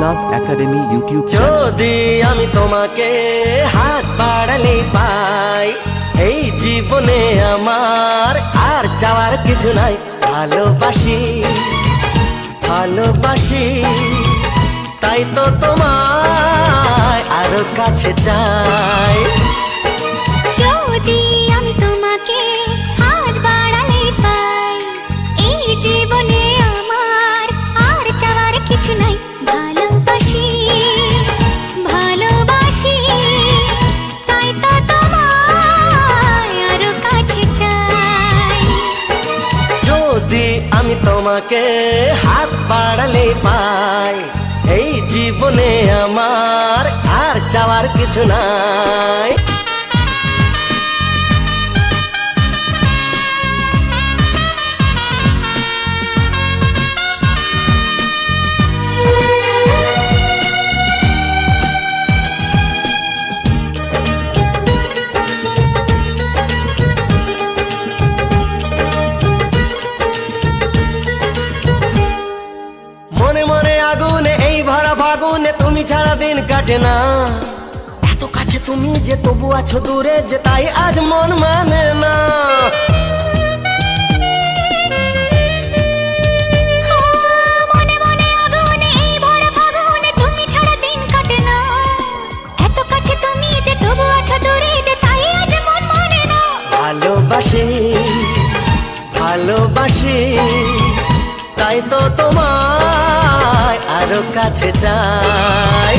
লাভ academy YouTube যদি আমি তোমাকে হাত বাড়ালে পাই, এই জীবনে আমার আর চাওয়ার কিছু নাই। ভালোবাসি ভালোবাসি, তাই তো তোমায় আরো কাছে চাই। যদি আমি তোমাকে হাত বাড়ালে পাই, এই জীবনে আমার আর চাওয়ার কিছু নাই। ভালোবাসি ভালোবাসি, তাই তো তোমায় আরো কাছে চাই। যদি আমি তোমাকে হাত বাড়ালে পাই, এই জীবনে আমার আর চাওয়ার কিছু নাই। মনে মনে আগুনে এই ভরা ফাগুনে তুমি ছাড়া দিন কাটে না। এত কাছে তুমি যে তবু আছো দূরে, যে তাই আজ মন মানে না। মনে মনে আগুনে এই ভরা ফাগুনে তুমি ছাড়া দিন কাটে না। এত কাছে তুমি যে তবু আছো দূরে, যে তাই আজ মন মানে না। ভালোবাসি ভালোবাসি, তাই তো তোমায় আরো কাছে চাই।